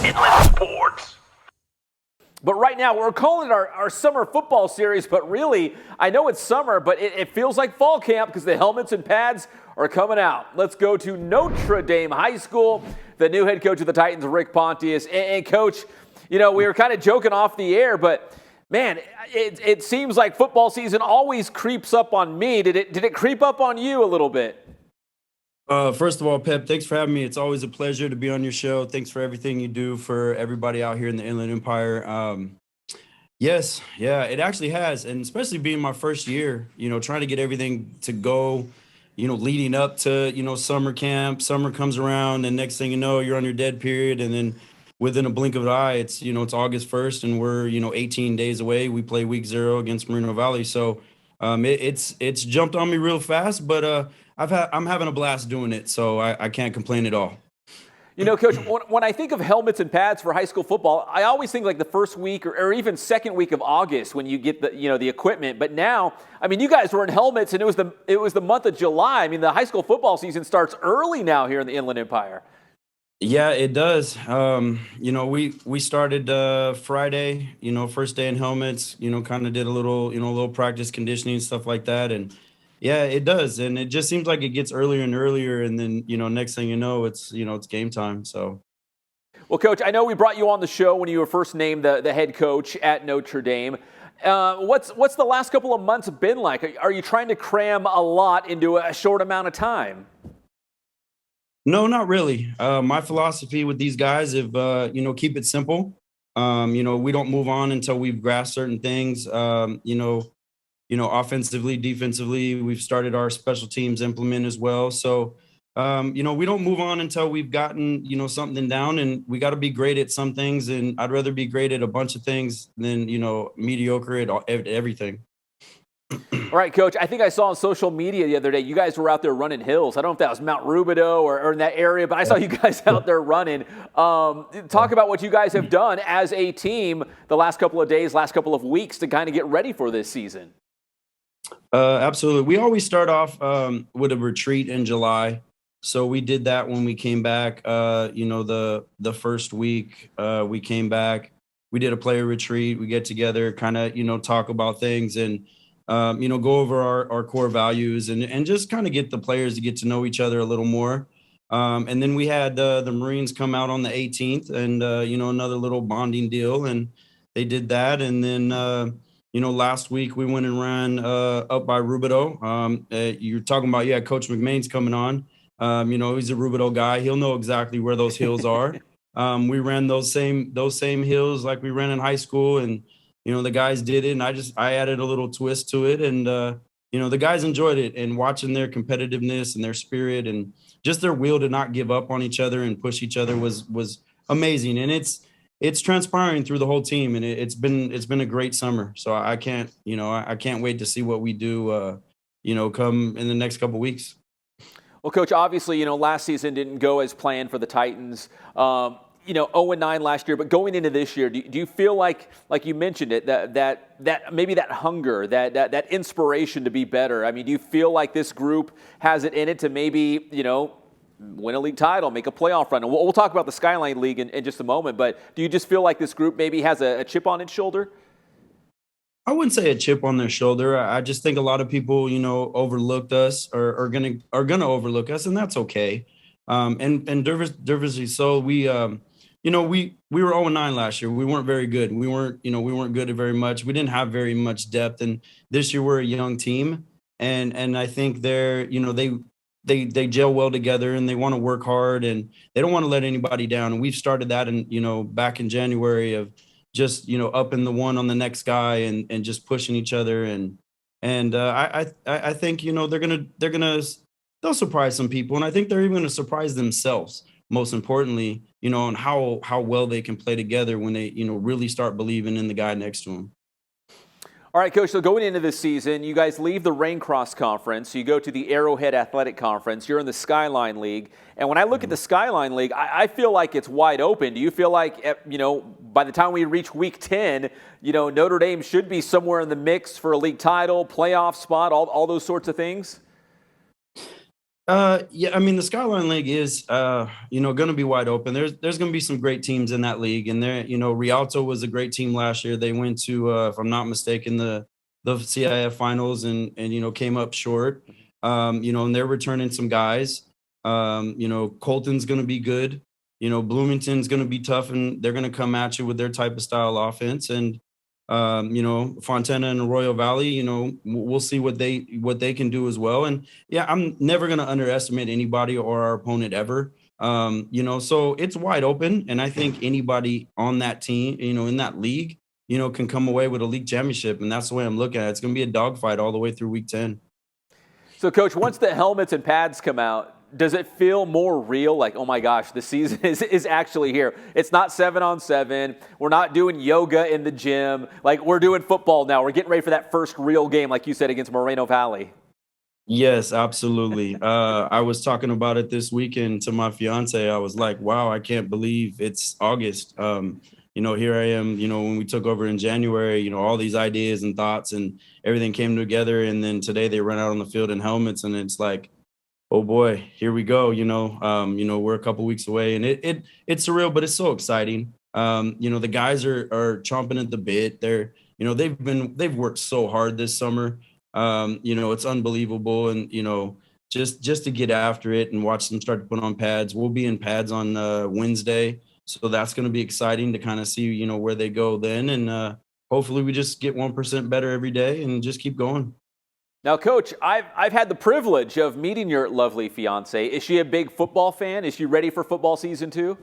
Inland Sports. But right now, we're calling it our summer football series, but really, I know it's summer, but it feels like fall camp because the helmets and pads are coming out. Let's go to Notre Dame High School. The new head coach of the Titans, Rick Pontious. And Coach, we were kind of joking off the air, but man, it seems like football season always creeps up on me. Did it creep up on you a little bit? First of all, Pep, thanks for having me. It's always a pleasure to be on your show. Thanks for everything you do for everybody out here in the Inland Empire. Yes, yeah, it actually has. And especially being my first year, trying to get everything to go, leading up to, summer camp. Summer comes around and next thing you know, you're on your dead period. And then within a blink of an eye, it's August 1st and we're, 18 days away. We play week 0 against Moreno Valley. So it's jumped on me real fast, but I'm having a blast doing it, so I can't complain at all. Coach, when I think of helmets and pads for high school football, I always think like the first week or even second week of August when you get the equipment. But now, you guys were in helmets, and it was the month of July. The high school football season starts early now here in the Inland Empire. Yeah, it does. We started Friday. First day in helmets. Kind of did a little practice conditioning stuff like that, and. Yeah, it does. And it just seems like it gets earlier and earlier. And then, next thing you know, it's game time. So. Well, Coach, I know we brought you on the show when you were first named the head coach at Notre Dame. What's the last couple of months been like? Are you trying to cram a lot into a short amount of time? No, not really. My philosophy with these guys is, keep it simple. We don't move on until we've grasped certain things. Offensively, defensively, we've started our special teams implement as well. So, we don't move on until we've gotten, something down, and we got to be great at some things. And I'd rather be great at a bunch of things than, mediocre at everything. All right, Coach, I think I saw on social media the other day, you guys were out there running hills. I don't know if that was Mount Rubidoux or in that area, but I saw you guys out there running. Talk about what you guys have done as a team the last couple of days, last couple of weeks to kind of get ready for this season. Absolutely. We always start off with a retreat in July. So we did that when we came back. The first week we came back. We did a player retreat. We get together, kind of, talk about things and, go over our core values and just kind of get the players to get to know each other a little more. And then we had the Marines come out on the 18th and, another little bonding deal. And they did that. And then, last week we went and ran up by Rubidoux. You're talking about, Coach McMahon's coming on. He's a Rubidoux guy. He'll know exactly where those hills are. We ran those same hills like we ran in high school, and the guys did it, and I added a little twist to it, and the guys enjoyed it, and watching their competitiveness and their spirit and just their will to not give up on each other and push each other was amazing, and it's transpiring through the whole team, and it's been a great summer. So I can't wait to see what we do, come in the next couple of weeks. Well, Coach, obviously, last season didn't go as planned for the Titans. 0-9 last year, but going into this year, do you feel like you mentioned it, that maybe that hunger, that inspiration to be better? Do you feel like this group has it in it to maybe, win a league title, make a playoff run? And we'll talk about the Skyline League in just a moment, but do you just feel like this group maybe has a chip on its shoulder? I wouldn't say a chip on their shoulder. I just think a lot of people, overlooked us or are gonna overlook us, and that's okay. And deservedly so. We were 0-9 last year. We weren't very good. We weren't good at very much. We didn't have very much depth. And this year we're a young team, and I think they gel well together and they want to work hard and they don't want to let anybody down. And we've started that back in January of just, upping the one on the next guy and just pushing each other. And I think, they'll surprise some people. And I think they're even going to surprise themselves, most importantly, on how well they can play together when they, really start believing in the guy next to them. All right, Coach, so going into this season, you guys leave the Raincross Conference. You go to the Arrowhead Athletic Conference. You're in the Skyline League. And when I look at the Skyline League, I feel like it's wide open. Do you feel like, by the time we reach Week 10, Notre Dame should be somewhere in the mix for a league title, playoff spot, all those sorts of things? Yeah, I mean the Skyline League is going to be wide open. There's going to be some great teams in that league, and there, Rialto was a great team last year. They went to, if I'm not mistaken, the CIF finals and came up short. And they're returning some guys. Colton's going to be good. Bloomington's going to be tough, and they're going to come at you with their type of style offense. And Fontana and Arroyo Valley, we'll see what they can do as well. And yeah, I'm never going to underestimate anybody or our opponent ever. So it's wide open, and I think anybody on that team, in that league, can come away with a league championship, and that's the way I'm looking at it. It's going to be a dogfight all the way through week 10. So, Coach, once the helmets and pads come out, does it feel more real? Like, oh my gosh, the season is actually here. It's not 7-on-7. We're not doing yoga in the gym. Like, we're doing football now. We're getting ready for that first real game, like you said, against Moreno Valley. Yes, absolutely. I was talking about it this weekend to my fiance. I was like, wow, I can't believe it's August. Here I am, when we took over in January, all these ideas and thoughts and everything came together. And then today they run out on the field in helmets, and it's like, oh boy, here we go. We're a couple weeks away, and it's surreal, but it's so exciting. The guys are chomping at the bit. They've worked so hard this summer. It's unbelievable. And, just to get after it and watch them start to put on pads. We'll be in pads on Wednesday. So that's going to be exciting to kind of see, where they go then. And hopefully we just get 1% better every day and just keep going. Now, Coach, I've had the privilege of meeting your lovely fiance. Is she a big football fan? Is she ready for football season 2?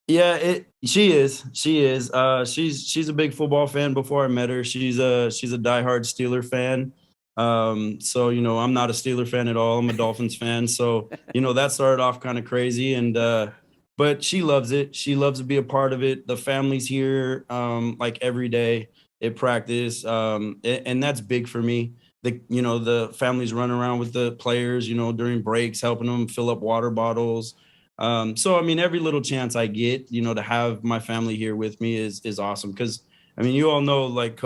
Yeah, she is. She is. She's a big football fan. Before I met her, she's a diehard Steeler fan. So I'm not a Steeler fan at all. I'm a Dolphins fan. So that started off kind of crazy, and but she loves it. She loves to be a part of it. The family's here, like every day at practice, and that's big for me. The families running around with the players, during breaks, helping them fill up water bottles. So I mean, every little chance I get, to have my family here with me is awesome. Because I mean, you all know, like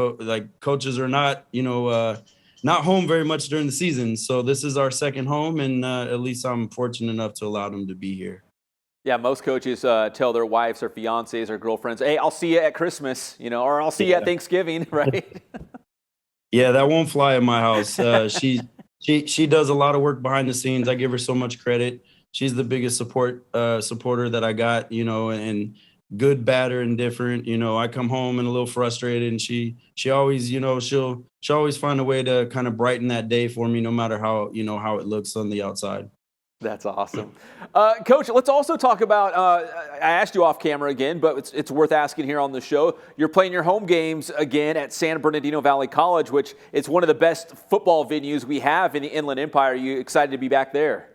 coaches are not, not home very much during the season. So this is our second home, and at least I'm fortunate enough to allow them to be here. Yeah, most coaches tell their wives or fiancés or girlfriends, hey, I'll see you at Christmas, or I'll see you at Thanksgiving, right? Yeah, that won't fly at my house. She does a lot of work behind the scenes. I give her so much credit. She's the biggest supporter that I got, and good, bad, or indifferent. I come home and a little frustrated, and she always, she'll always find a way to kind of brighten that day for me, no matter how how it looks on the outside. That's awesome. Coach, let's also talk about, I asked you off camera again, but it's worth asking here on the show. You're playing your home games again at San Bernardino Valley College, which it's one of the best football venues we have in the Inland Empire. Are you excited to be back there?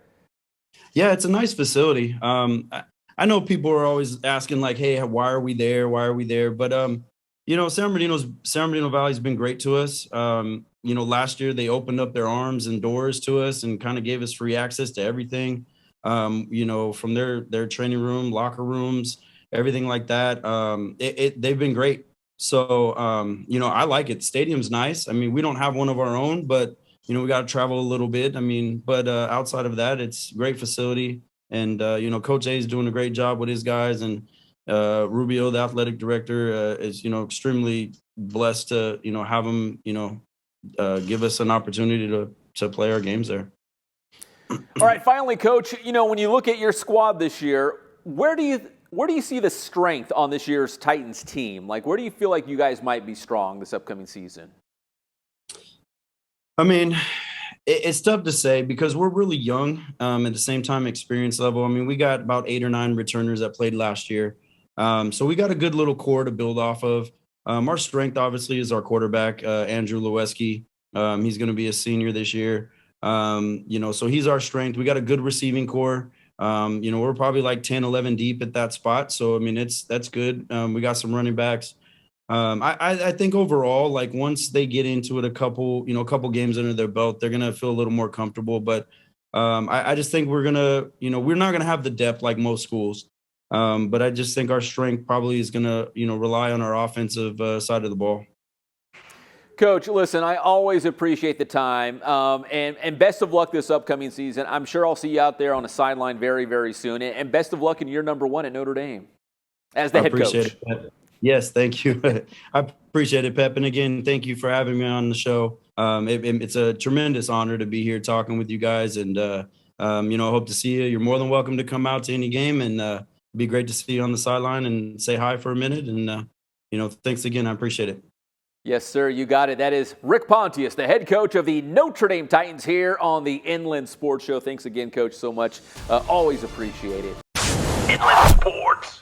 Yeah, it's a nice facility. I know people are always asking like, "Hey, why are we there? Why are we there?" But San Bernardino Valley's been great to us. Last year they opened up their arms and doors to us and kind of gave us free access to everything. From their training room, locker rooms, everything like that. They've been great. So I like it. Stadium's nice. I mean, we don't have one of our own, but we got to travel a little bit. I mean, but outside of that, it's great facility. And Coach A is doing a great job with his guys, and Rubio, the athletic director, is extremely blessed to have him give us an opportunity to play our games there. All right, finally, Coach, when you look at your squad this year, where do you see the strength on this year's Titans team? Like, where do you feel like you guys might be strong this upcoming season? I mean, it's tough to say because we're really young, at the same time, experience level. I mean, we got about 8 or 9 returners that played last year. So we got a good little core to build off of. Our strength, obviously, is our quarterback, Andrew Leweski. He's going to be a senior this year. So he's our strength. We got a good receiving core. We're probably like 10, 11 deep at that spot. So, I mean, that's good. We got some running backs. I think overall, like once they get into it, a couple games under their belt, they're going to feel a little more comfortable. But I just think we're not going to have the depth like most schools. But I just think our strength probably is going to, rely on our offensive side of the ball. Coach, listen, I always appreciate the time, and best of luck this upcoming season. I'm sure I'll see you out there on the sideline very, very soon, and best of luck in year number 1 at Notre Dame as the I head appreciate coach. it, Pep. Yes, thank you. I appreciate it, Pep. And again, thank you for having me on the show. It's a tremendous honor to be here talking with you guys, and I hope to see you. You're more than welcome to come out to any game, and it'd be great to see you on the sideline and say hi for a minute. And thanks again. I appreciate it. Yes, sir, you got it. That is Rick Pontious, the head coach of the Notre Dame Titans here on the Inland Sports Show. Thanks again, Coach, so much. Always appreciate it. Inland Sports.